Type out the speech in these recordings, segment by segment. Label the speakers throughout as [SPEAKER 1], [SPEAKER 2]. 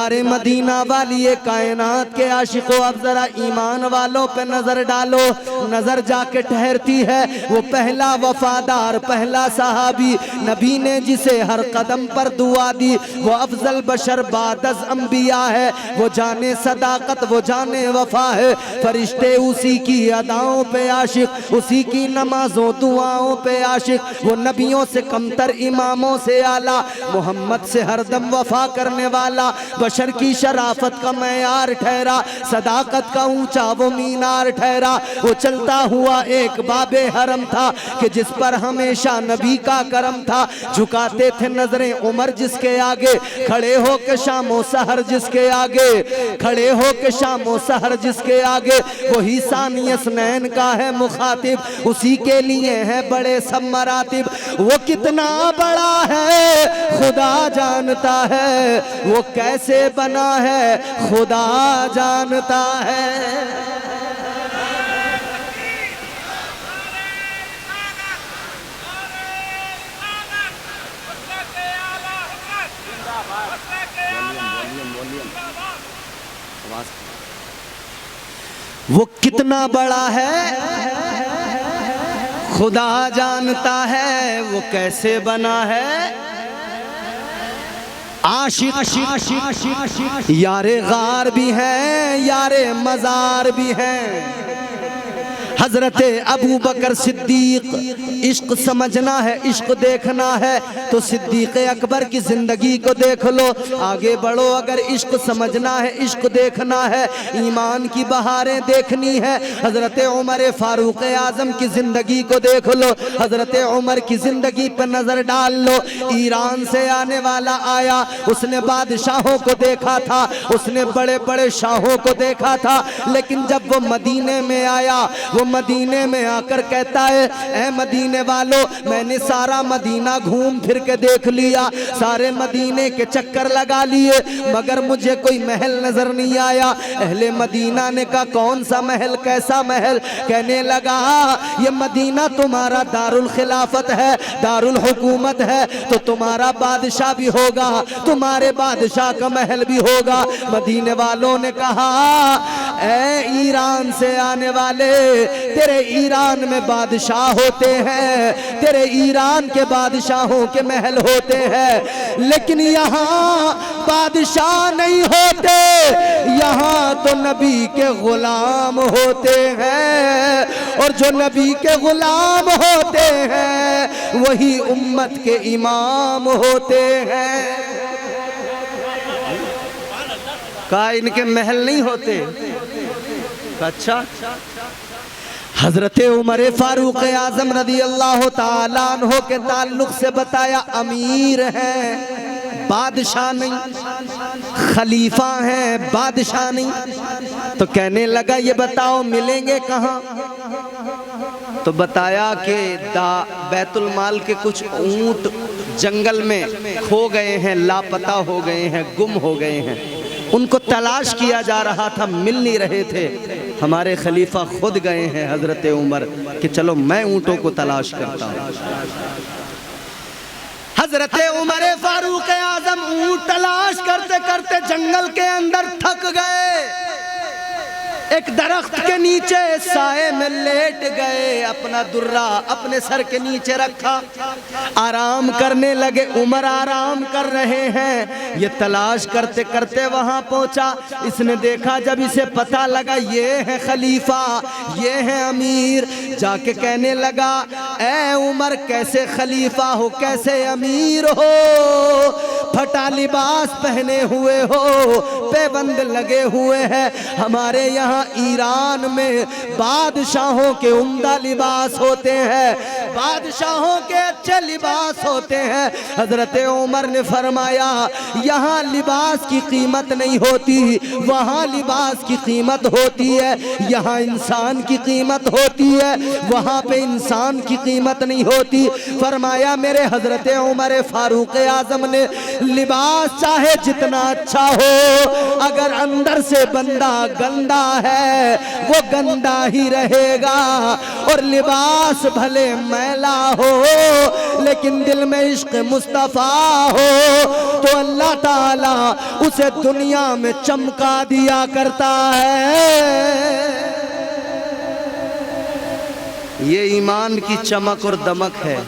[SPEAKER 1] ताजदार Medina वाली ये कायनात के आशिकों, अब जरा ईमान वालों पे नजर डालो। नजर जाके ठहरती है वो पहला वफादार, पहला सहाबी, नबी ने जिसे हर कदम पर दुआ दी, वो अफजल बशर बादज अंबिया है। वो जाने सदाकत, वो जाने वफा है। फरिश्ते उसी की अदाओं पे आशिक, उसी की नमाजों दुआओं पे आशिक। वो नबियों से कमतर, इमामों से आला, मोहम्मद से हरदम वफा करने वाला, बशर की शराफत का मैयार ठहरा, सदाकत का ऊंचा वो मीनार ठहरा। वो चलता हुआ एक बाबे हरम था कि जिस पर हमेशा नबी का करम था। झुकाते थे नजरें उमर जिसके आगे, खड़े हो के शामो सहर जिसके आगे, खड़े हो के शामो सहर जिसके आगे। वही सानियस नैन का है मुखातिब, उसी के लिए है बड़े सब मरातिब। वो कितना बड़ा है खुदा जानता है, वो कैसे बना है खुदा जानता है। वो कितना बड़ा है खुदा जानता है, वो कैसे बना है। आशिक यारे गार भी हैं, यारे मजार भी हैं। हजरत अबू बकर सिद्दीक, इश्क समझना है, इश्क देखना है तो सिद्दीक अकबर की जिंदगी को देख लो। आगे बढ़ो, अगर इश्क समझना है, इश्क देखना है, ईमान की बहारें देखनी है, हजरत उमर फारूक आजम की जिंदगी को देख लो। हजरत उमर की जिंदगी पर नजर डाल लो। ईरान से आने वाला आया, उसने बादशाहों को देखा था, उसने बड़े बड़े शाहों को देखा था, लेकिन जब वो मदीने में आया, वो मदीने में आकर कहता है, ऐ मदीने वालों, मैंने सारा मदीना घूम फिर के देख लिया, सारे मदीने के चक्कर लगा लिए, मगर मुझे कोई महल नजर नहीं आया। अहले मदीना ने कहा, कौन सा महल, कैसा महल? कहने लगा, ये मदीना तुम्हारा दारुल खिलाफत है, दारुल हुकूमत है, तो तुम्हारा बादशाह भी होगा, तुम्हारे बादशाह का महल भी होगा। मदीने वालों ने कहा, ऐ ईरान से आने वाले, तेरे ईरान में बादशाह होते हैं, तेरे ईरान के बादशाहों के महल होते हैं, लेकिन यहाँ बादशाह नहीं होते, यहाँ तो नबी के गुलाम होते हैं, और जो नबी के गुलाम होते हैं वही उम्मत के इमाम होते हैं। कहा इनके महल नहीं होते। अच्छा, हजरत उमर फारूक आजम रदी अल्लाह ताला अन्हो के ताल्लुक से बताया, अमीर हैं, बादशाह नहीं, खलीफा हैं, बादशाह नहीं। तो कहने लगा, ये बताओ मिलेंगे कहाँ? तो बताया कि बैतुल माल के कुछ ऊंट जंगल में खो गए हैं, लापता हो गए हैं, गुम हो गए हैं, उनको तलाश किया जा रहा था, मिल नहीं रहे थे। हमारे खलीफा खुद गए हैं हजरत उमर कि चलो मैं ऊंटों को तलाश करता हूं। हजरत उमर फारूक आजम ऊंट तलाश करते करते जंगल के अंदर थक गए। एक दरख्त के नीचे साए में लेट गए, अपना दुर्रा अपने सर के नीचे रखा, आराम करने लगे। उमर आराम कर रहे हैं, ये तलाश करते करते वहां पहुंचा। इसने देखा, जब इसे पता लगा ये है खलीफा, ये है अमीर, जाके कहने लगा, ऐ उमर कैसे खलीफा हो, कैसे अमीर हो? फटा लिबास पहने हुए हो, पैबंद लगे हुए हैं। हमारे यहाँ ईरान में बादशाहों के उम्दा लिबास होते हैं, बादशाहों के अच्छे लिबास होते हैं। हजरत उमर ने फरमाया, यहाँ लिबास की कीमत नहीं होती, वहाँ लिबास की कीमत होती है। यहाँ इंसान की कीमत होती है, वहाँ पे इंसान की कीमत नहीं होती। फरमाया, मेरे हजरत उमर फारूक आजम ने, लिबास चाहे जितना अच्छा हो, अगर अंदर से बंदा गंदा है वो गंदा ही रहेगा, और लिबास भले मैं मैला हो, लेकिन दिल में इश्क मुस्तफा हो, तो अल्लाह ताला उसे दुनिया में चमका दिया करता है। ये ईमान की चमक और दमक है,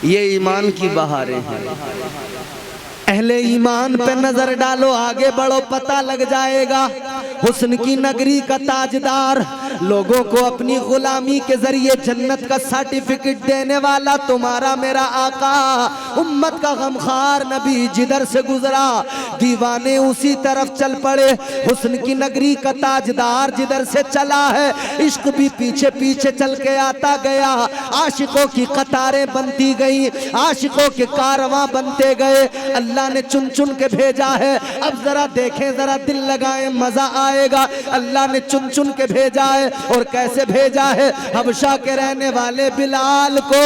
[SPEAKER 1] ये ईमान की बहारें हैं। अहले ईमान पे नजर डालो, आगे बढ़ो, पता लग जाएगा। हुस्न की नगरी का ताजदार, लोगों को अपनी गुलामी के जरिए जन्नत का सर्टिफिकेट देने वाला तुम्हारा मेरा आका, उम्मत का गमखार नबी जिधर से गुजरा दीवाने उसी तरफ चल पड़े। हुस्न की नगरी का ताजदार जिधर से चला है, इश्क भी पीछे पीछे चल के आता गया। आशिकों की कतारें बनती गई, आशिकों के कारवां बनते गए। अल्लाह ने चुन चुन के भेजा है। अब जरा देखें, जरा दिल लगाएं, मजा आएगा। अल्लाह ने चुन चुन के भेजा है, और कैसे भेजा है? हबशा के रहने वाले बिलाल को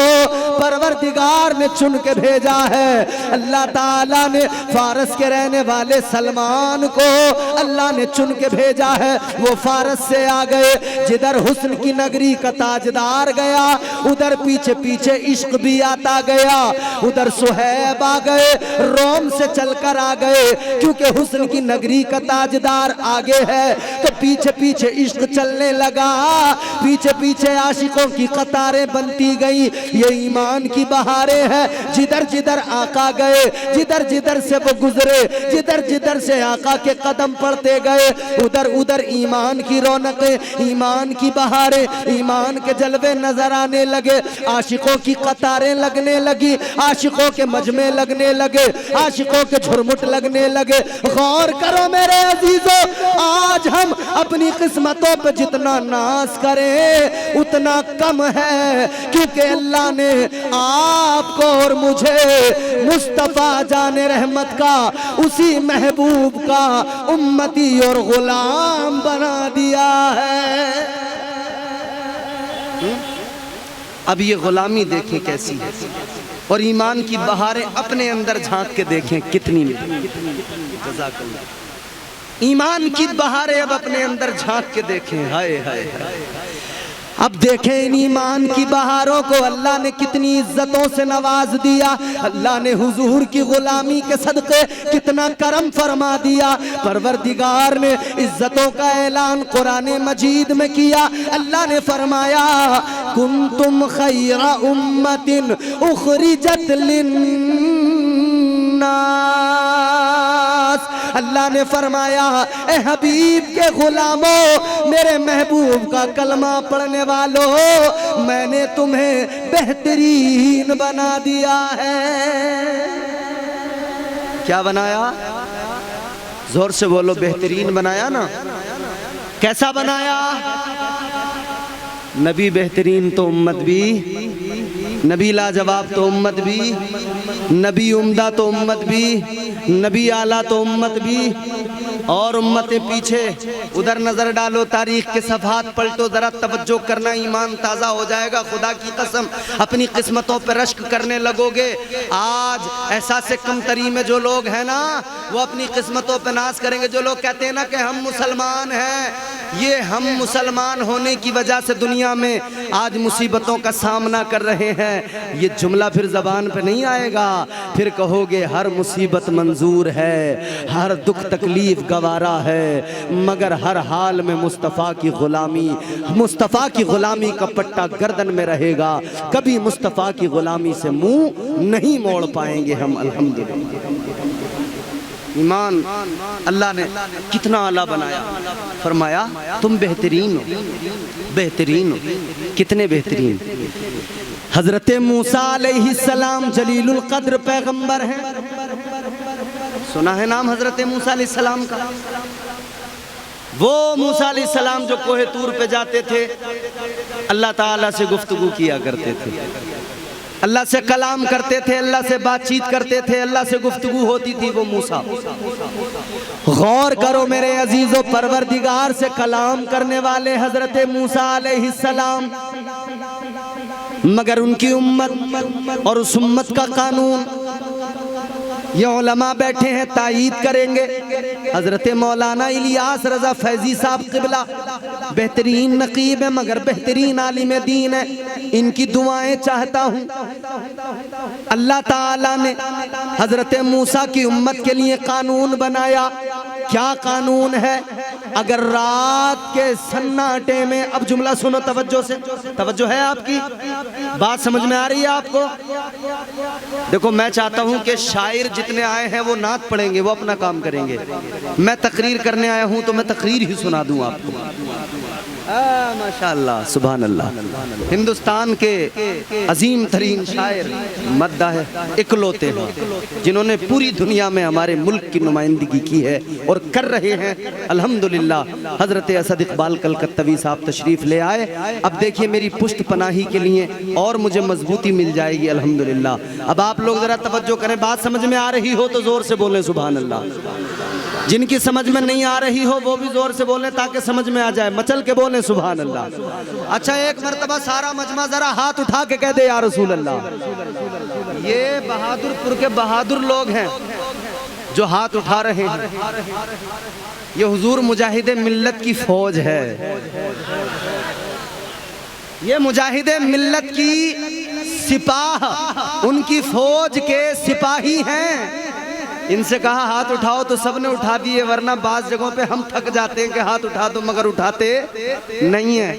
[SPEAKER 1] परवरदिगार ने चुन के भेजा है। अल्लाह ताला ने फारस के रहने वाले सलमान को अल्लाह ने चुन के भेजा है। वो फारस से आ गए, जिधर हुस्न की नगरी का ताजदार गया उधर पीछे पीछे इश्क भी आता गया। उधर सुहैब आ गए, रोम से चलकर आ गए, क्योंकि हुस्न की नगरी का ताजदार आगे है तो पीछे पीछे इश्क चलने लगा। पीछे पीछे आशिकों की कतारें बनती गई। ये ईमान की बहारें हैं। जिधर जिधर आका गए, जिधर जिधर से वो गुजरे, जिधर जिधर से आका के कदम पड़ते गए, उधर उधर ईमान की रौनकें, ईमान की बहारें, ईमान के जलवे नजर आने लगे। आशिकों की कतारें लगने लगी, आशिकों के मजमे लगने लगे, आशिकों के झुरमुट लगने लगे। गौर करो मेरे अजीजों, आज हम अपनी किस्मतों पे जितना नाज करें उतना कम है, क्योंकि अल्लाह ने आपको और मुझे मुस्तफा जाने रहमत का, उसी महबूब का उम्मती और गुलाम बना दिया है। अब ये गुलामी देखें कैसी है, और ईमान की बहारें अपने अंदर झांक के देखें कितनी जज़ाकल्लाह। ईमान की बहारें अब अपने अंदर झांक के देखें, हाय हाय हाय। अब देखें इन ईमान की बहारों को अल्लाह ने कितनी इज्जतों से नवाज दिया। अल्लाह ने हुजूर की गुलामी के सदक़े कितना करम फरमा दिया। परवरदिगार ने इज्जतों का ऐलान कुरान मजीद में किया। अल्लाह ने फरमाया, कुंतुम खैरा उम्मतिन उखरिजत लिन्नास। अल्लाह ने फरमाया, ए हबीब के गुलामों, मेरे महबूब का कलमा पढ़ने वालों, मैंने तुम्हें बेहतरीन बना दिया है। क्या बनाया? जोर से बोलो, बेहतरीन बनाया ना। कैसा बनाया? नबी बेहतरीन तो उम्मत भी, नबी लाजवाब तो उम्मत भी, नबी उम्दा तो उम्मत भी, नबी आला तो उम्मत भी, और उम्मतें पीछे। उधर नजर डालो, तारीख के सफ़हात पलटो, जरा तवज्जो करना, ईमान ताज़ा हो जाएगा। खुदा की कसम अपनी किस्मतों पर रश्क करने लगोगे। आज एहसास कमतरी में जो लोग हैं ना, वो अपनी किस्मतों पर नाज करेंगे। जो लोग कहते हैं ना कि हम मुसलमान हैं, ये हम मुसलमान होने की वजह से दुनिया में आज मुसीबतों का सामना कर रहे हैं, ये जुमला फिर ज़बान पे नहीं आएगा। फिर कहोगे हर मुसीबत मंजूर है, हर दुख तकलीफ गवारा है, मगर हर हाल में मुस्तफ़ा की ग़ुलामी, मुस्तफ़ा की ग़ुलामी का पट्टा गर्दन में रहेगा। कभी मुस्तफ़ा की ग़ुलामी से मुंह नहीं मोड़ पाएंगे हम, अल्हम्दुलिल्लाह। ईमान अल्लाह ने कितना आला बनाया। फरमाया तुम बेहतरीन हो, बेहतरीन हो। कितने बेहतरीन? हजरत मूसा अलैहिस्सलाम जलीलुल क़द्र पैगंबर हैं। सुना है नाम हजरत मूसा अलैहिस्सलाम का? वो मूसा अलैहिस्सलाम जो कोहे तूर पे जाते थे, अल्लाह ताला से गुफ्तगू किया करते थे, अल्लाह से कलाम करते थे, अल्लाह से बातचीत करते थे, अल्लाह से गुफ्तगू होती थी। वो मूसा, गौर करो मेरे अजीजों, परवरदिगार से कलाम करने वाले हजरत मूसा अलैहिस्सलाम, मगर उनकी उम्मत और उस उम्मत का कानून, ये उलमा बैठे हैं तायीद करेंगे। हजरत मौलाना इलियास रजा फैजी साहब क़िबला बेहतरीन नकीब है मगर बेहतरीन आलिम दीन है, इनकी दुआएं चाहता हूँ। अल्लाह ताला ने हजरत मूसा की उम्मत के लिए कानून बनाया। क्या कानून है? अगर रात के सन्नाटे में, अब जुमला सुनो तवज्जो से, तवज्जो है आपकी बात समझ में आ रही है आपको? देखो मैं चाहता हूं कि शायर जितने आए हैं वो नात पढ़ेंगे, वो अपना काम करेंगे। मैं तकरीर करने आया हूं तो मैं तकरीर ही सुना दूं आपको। माशाअल्लाह, सुभान अल्लाह। हिंदुस्तान के अजीम तरीन शायर मद्दा है, इकलौते हैं जिन्होंने पूरी दुनिया में हमारे मुल्क की नुमाइंदगी की है और कर रहे हैं अल्हम्दुलिल्लाह। हजरत असद इकबाल कलकत्तवी साहब तशरीफ ले आए। अब देखिए मेरी पुश्त पनाही के लिए और मुझे मजबूती मिल जाएगी अल्हम्दुलिल्लाह। अब आप लोग जरा तवज्जो करें, बात समझ में आ रही हो तो जोर से बोलें सुभान अल्लाह। जिनकी समझ में नहीं आ रही हो वो भी जोर से बोलें ताकि समझ में आ जाए, मचल के बोलें सुभान अल्लाह। अच्छा एक मर्तबा सारा मजमा जरा हाथ उठा के कह दे या रसूल अल्लाह। ये बहादुरपुर के बहादुर लोग हैं जो हाथ उठा रहे हैं। ये हुजूर मुजाहिदे मिल्लत की फौज है, ये मुजाहिदे मिल्लत की सिपाह, उनकी फौज के सिपाही हैं। इनसे कहा हाथ उठाओ तो सबने उठा दिए, वरना बाज़ जगहों पे हम थक जाते हैं कि हाथ उठा दो मगर उठाते नहीं है।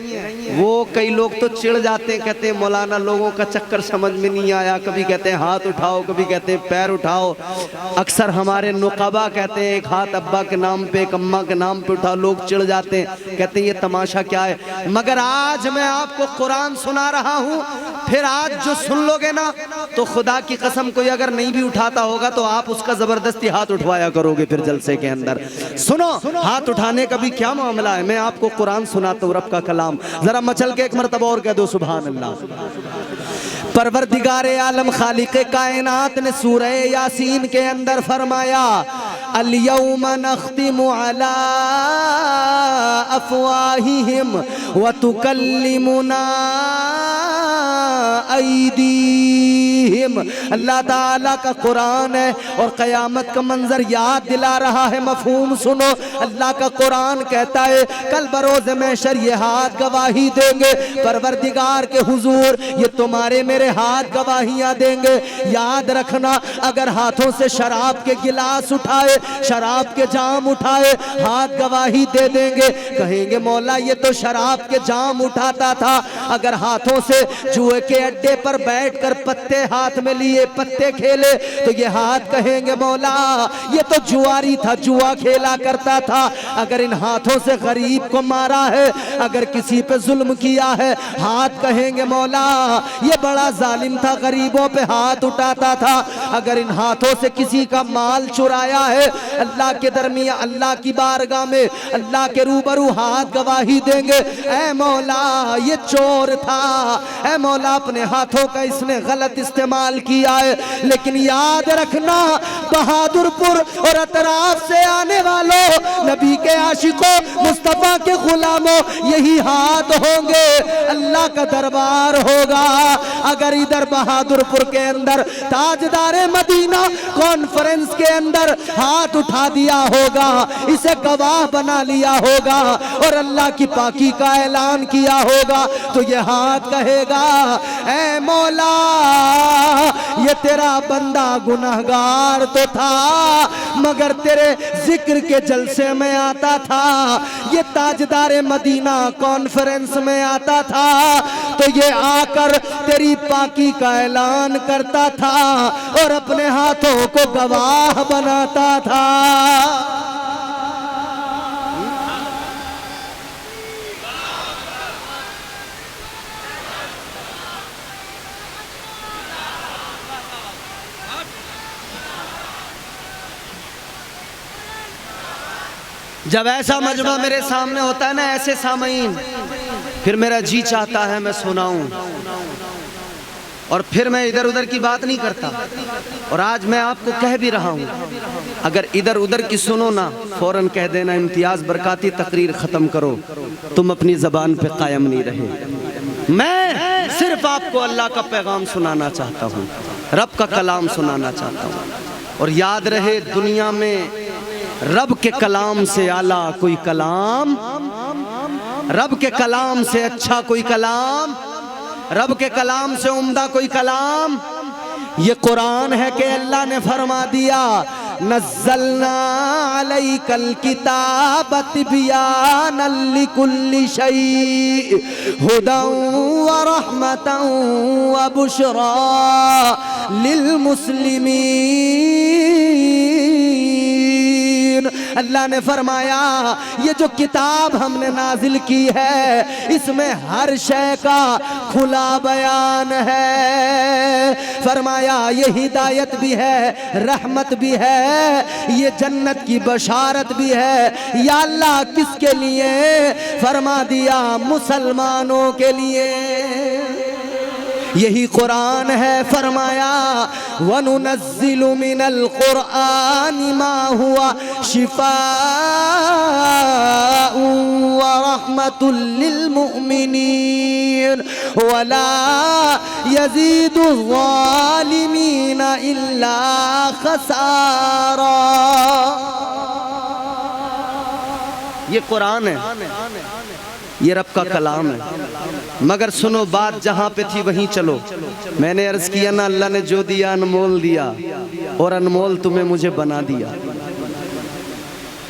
[SPEAKER 1] वो कई लोग तो चिढ़ जाते हैं, कहते हैं मौलाना लोगों का चक्कर समझ में नहीं आया, कभी कहते हैं हाथ उठाओ, कभी कहते हैं पैर उठाओ। अक्सर हमारे नुक़बा कहते हैं एक हाथ अब्बा के नाम पे, एक अम्मा के नाम पे उठाओ, लोग चिढ़ जाते हैं, कहते हैं ये तमाशा क्या है। मगर आज मैं आपको कुरान सुना रहा हूँ, फिर आज जो सुन लोगे ना तो खुदा की कसम कोई अगर नहीं भी उठाता होगा तो आप उसका जबरदस्ती हाथ उठवाया करोगे फिर जलसे के अंदर। सुनो हाथ उठाने का भी क्या मामला है, मैं आपको कुरान सुनाता हूँ रब का कलाम, जरा मचल के एक मरतबा और कह दो सुभान अल्लाह। परवरदिगारे आलम खालिक़े कायनात ने सूरह यासीन के अंदर फरमाया अल-यौम नख्तिमु अला अफ़वाहिहिम व तुकल्लिमुना ऐदीहिम। अल्लाह ताला का कुरान है और क़यामत का मंजर याद दिला रहा है। मफ़हूम सुनो, अल्लाह का कुरान कहता है कल बरोज़ महशर ये हाथ गवाही देंगे परवरदिगार के हुजूर, ये तुम्हारे मेरे हाथ गवाहियाँ देंगे। याद रखना अगर हाथों से शराब के गिलास उठाए, शराब के जाम उठाए, हाथ गवाही दे देंगे। कहेंगे मौला ये तो शराब के जाम उठाता था। अगर हाथों से जुए के अड्डे पर बैठकर पत्ते हाथ में लिए पत्ते खेले तो ये हाथ कहेंगे मौला ये तो जुआरी था, जुआ खेला करता था। अगर इन हाथों से गरीब को मारा है, अगर किसी पे जुल्म किया है, हाथ कहेंगे मौला ये बड़ा जालिम था, गरीबों पे हाथ उठाता था। अगर इन हाथों से किसी का माल चुराया है, अल्लाह के दरमियान अल्लाह की बारगाह में अल्लाह के रूबरू हाथ गवाही देंगे ऐ मौला ये चोर था, ऐ मौला अपने हाथों का इसने गलत इस्तेमाल किया है। लेकिन याद रखना बहादुरपुर और अतराफ से आने वालों, नबी के आशिकों, मुस्तफा के गुलामों, यही हाथ होंगे, अल्लाह का दरबार होगा। अगर इधर बहादुरपुर के अंदर ताजदारे मदीना कॉन्फ्रेंस के अंदर हाथ उठा दिया होगा, इसे गवाह बना लिया होगा और अल्लाह की पाकी का ऐलान किया होगा तो ये हाथ कहेगा ऐ मौला ये तेरा बंदा गुनहगार तो था मगर तेरे जिक्र के जलसे में आता था, ये ताजदारे मदीना कॉन्फ्रेंस में आता था तो ये आकर तेरी पाकी का ऐलान करता था और अपने हाथों को गवाह बनाता था। जब ऐसा मजमा मेरे सामने होता है ना, ऐसे सामईन, फिर मेरा जी चाहता है मैं सुनाऊं और फिर मैं इधर उधर की बात नहीं करता। और आज मैं आपको कह भी रहा हूं अगर इधर उधर की सुनो ना फौरन कह देना इम्तियाज बरकाती तकरीर ख़त्म करो, तुम अपनी ज़बान पे कायम नहीं रहे। मैं सिर्फ आपको अल्लाह का पैगाम सुनाना चाहता हूँ, रब का कलाम सुनाना चाहता हूँ। और याद रहे दुनिया में रब के कलाम से आला कोई कलाम, रब के कलाम से अच्छा कोई कलाम, रब के कलाम से उम्दा कोई कलाम ये कुरान है कि अल्लाह ने फरमा दिया नज़्ज़लना अलैकल किताब तिबयानन लिकुल्लि शै हुदन व रहमतन व बुशरा लिल मुस्लिमीन। अल्लाह ने फरमाया ये जो किताब हमने नाजिल की है इसमें हर शय का खुला बयान है। फरमाया ये हिदायत भी है, रहमत भी है, ये जन्नत की बशारत भी है। या अल्लाह किसके लिए? फरमा दिया मुसलमानों के लिए। यही कुरान है। फरमाया वनुनज़्ज़िलु मिनल कुरआनि मा हुआ शिफ़ाउन व रहमतुल लिल मुमिनीन वला यज़ीदु ज़ालिमीन इल्ला खसारा। ये कुरान है, ये रब का कलाम है। मगर सुनो बात जहां पे थी वहीं चलो। मैंने अर्ज किया ना अल्लाह ने जो दिया अनमोल दिया और अनमोल तुम्हें मुझे बना दिया।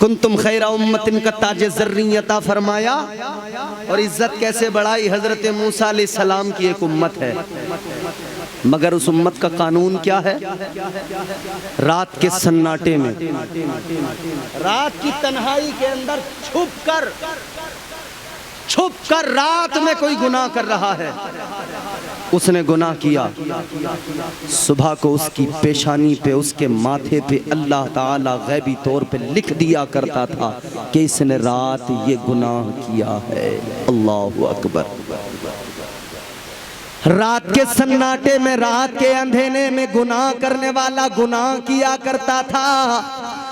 [SPEAKER 1] कुंतुम खैरा उम्मतिन का ताजे ज़र्रियता फरमाया और इज्जत कैसे बढ़ाई। हजरत मूसा अलैहिस्सलाम की एक उम्मत है मगर उस उम्मत का कानून क्या है? रात के सन्नाटे में, रात की तन्हाई के अंदर छुप कर रात में कोई गुनाह कर रहा है, उसने गुनाह किया, सुबह को उसकी पेशानी पे, उसके माथे पे अल्लाह ताला गैबी तौर पे लिख दिया करता था कि इसने रात ये गुनाह किया है। अल्लाहु अकबर। रात के सन्नाटे में, रात के अंधेरे में गुनाह करने वाला गुनाह किया करता था,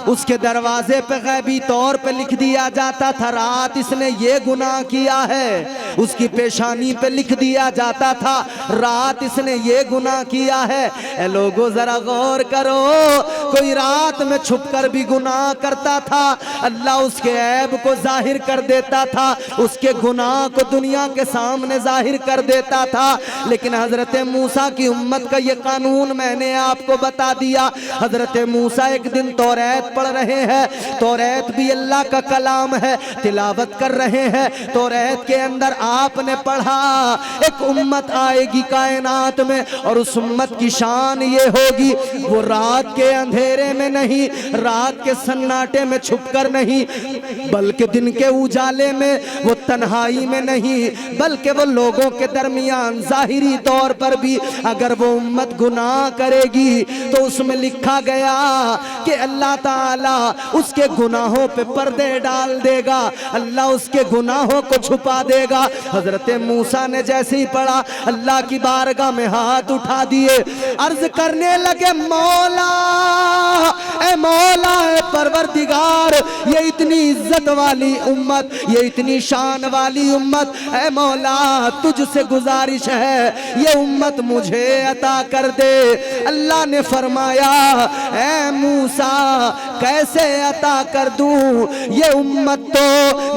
[SPEAKER 1] उसके दरवाजे पे गैबी तौर पे लिख दिया जाता था रात इसने ये गुनाह किया है। उसकी पेशानी पे लिख दिया जाता था रात इसने ये गुनाह किया है। ए लोगों जरा गौर करो, कोई रात में छुपकर भी गुनाह करता था, अल्लाह उसके ऐब को जाहिर कर देता था, उसके गुनाह को दुनिया के सामने जाहिर कर देता था। लेकिन हजरत मूसा की उम्मत का ये कानून मैंने आपको बता दिया। हजरत मूसा एक दिन तौरात पढ़ रहे हैं, तौरात भी अल्लाह का कलाम है, तिलावत कर रहे हैं। तौरात के अंदर आपने पढ़ा एक उम्मत आएगी कायनात में और उस उम्मत की शान ये होगी वो रात के अंधेरे में नहीं, रात के सन्नाटे में छुपकर नहीं, बल्कि दिन के उजाले में, वो तन्हाई में नहीं, बल्कि वो लोगों के दरमियान जाहिरी तौर पर भी अगर वो उम्मत गुनाह करेगी तो उसमें लिखा गया कि अल्लाह ताला उसके गुनाहों पे पर्दे डाल देगा, अल्लाह उसके गुनाहों को छुपा देगा। हजरत मूसा ने जैसे ही पढ़ा अल्लाह की बारगाह में हाथ उठा दिए, अर्ज करने लगे मौला ए मौला ए परवरदिगार, ये इतनी इज्जत वाली उम्मत, ये इतनी शान वाली उम्मत, ए मौला तुझसे गुजारिश है ये उम्मत मुझे अता कर दे। अल्लाह ने फरमाया ए मूसा कैसे अता कर दूं, ये उम्मत तो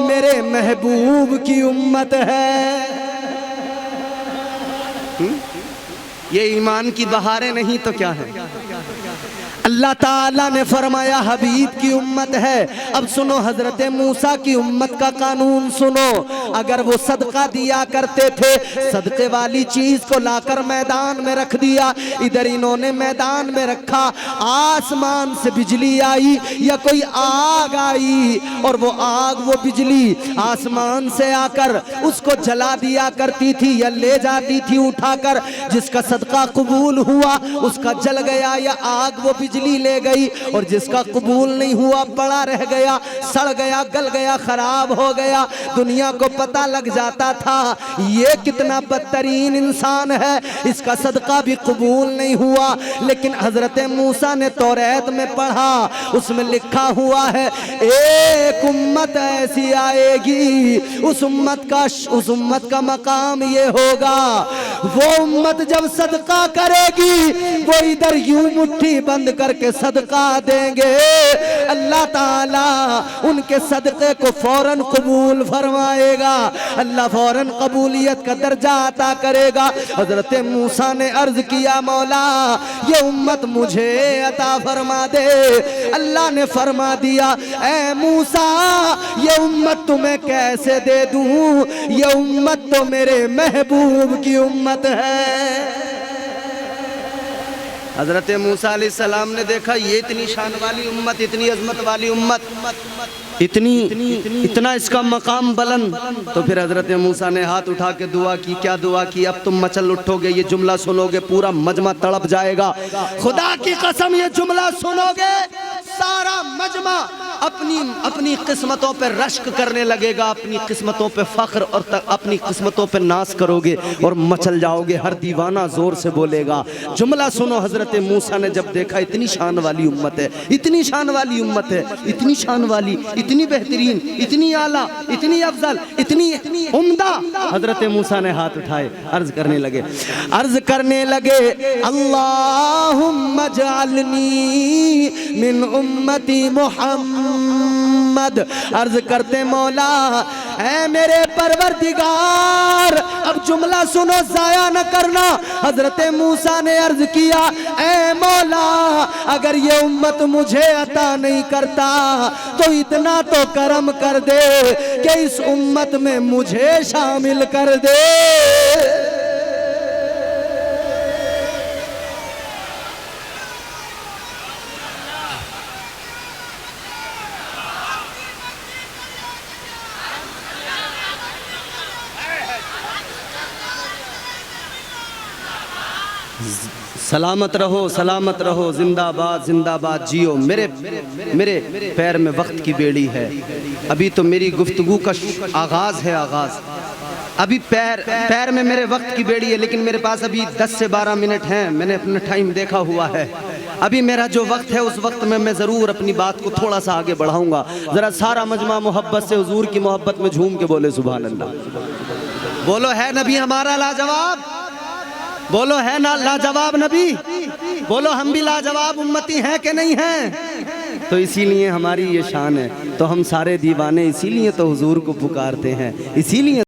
[SPEAKER 1] मेरे महबूब की उम्मत है। ये ईमान की बहारें नहीं तो क्या है? अल्लाह ताला ने फरमाया हबीब की उम्मत है। अब सुनो हजरत मूसा की उम्मत का कानून सुनो। अगर वो सदका दिया करते थे, सदके वाली चीज को लाकर मैदान में रख दिया, इधर इन्होंने मैदान में रखा, आसमान से बिजली आई या कोई आग आई और वो आग वो बिजली आसमान से आकर उसको जला दिया करती थी या ले जाती थी उठाकर, जिसका सदका कबूल हुआ उसका जल गया या आग वो बिजली ले गई, और जिसका कबूल नहीं हुआ पड़ा रह गया, सड़ गया, गल गया, खराब हो गया। दुनिया को पता लग जाता था ये कितना बदतरीन इंसान है, इसका सदका भी कबूल नहीं हुआ। लेकिन हजरत मूसा ने तौरात में पढ़ा, उसमें लिखा हुआ है एक उम्मत ऐसी आएगी, उस उम्मत का मकाम ये होगा वो उम्मत जब सदका करेगी वो इधर यूं मुट्ठी बंद करके सदका देंगे, अल्लाह ताला उनके सदके को फौरन कबूल फरमाएगा, अल्लाह फौरन कबूलियत का दर्जा अता करेगा। हजरत मूसा ने अर्ज किया मौला ये उम्मत मुझे अता फरमा दे। अल्लाह ने फरमा दिया ऐ मूसा ये उम्मत तुम्हें कैसे दे दूं, ये उम्मत तो मेरे महबूब की उम्मत है। हजरत मूसा अलैहिस्सलाम ने देखा ये इतनी शान वाली उम्मत, इतनी अजमत वाली उम्मत, इतना इसका मकाम बुलंद, तो फिर हजरत मूसा ने हाथ उठा के दुआ की। क्या दुआ की? अब तुम मचल उठोगे, ये जुमला सुनोगे पूरा मजमा तड़प जाएगा। खुदा की कसम ये जुमला सुनोगे सारा मजमा अपनी किस्मतों पे रश्क करने लगेगा, अपनी किस्मतों पे फख्र और अपनी किस्मतों पे नाज करोगे और मचल जाओगे। हर दीवाना जोर से बोलेगा। जुमला सुनो, हजरत मूसा ने जब देखा इतनी शान वाली उम्मत है, इतनी शान वाली उम्मत है, इतनी शान वाली, इतनी बेहतरीन, इतनी आला, इतनी अफजल, इतनी उम्दा, हजरत मूसा ने हाथ उठाए, अर्ज करने लगे अल्लाहुम्मा जअलनी मिन उम्मती मुहम्मद। अर्ज करते मौला ऐ मेरे परवरदिगार, अब जुमला सुनो जाया न करना। हजरत मूसा ने अर्ज किया ऐ मौला अगर ये उम्मत मुझे अता नहीं करता तो इतना तो करम कर दे कि इस उम्मत में मुझे शामिल कर दे। सलामत रहो, जिंदाबाद जिंदाबाद जियो। मेरे पैर में वक्त की बेड़ी है, अभी तो मेरी गुफ्तगू का आगाज है, आगाज। अभी पैर में मेरे वक्त की बेड़ी है, लेकिन मेरे पास अभी 10 से 12 मिनट हैं। मैंने अपना टाइम देखा हुआ है। अभी मेरा जो वक्त है उस वक्त में मैं ज़रूर अपनी बात को थोड़ा सा आगे बढ़ाऊंगा। ज़रा सारा मजमा मोहब्बत से हुजूर की मोहब्बत में झूम के बोले सुभान अल्लाह। बोलो है नबी हमारा लाजवाब, बोलो है ना लाजवाब नबी, बोलो हम भी लाजवाब उम्मती हैं कि नहीं हैं। तो इसीलिए हमारी ये शान है, तो हम सारे दीवाने इसीलिए तो हुजूर को पुकारते हैं, इसीलिए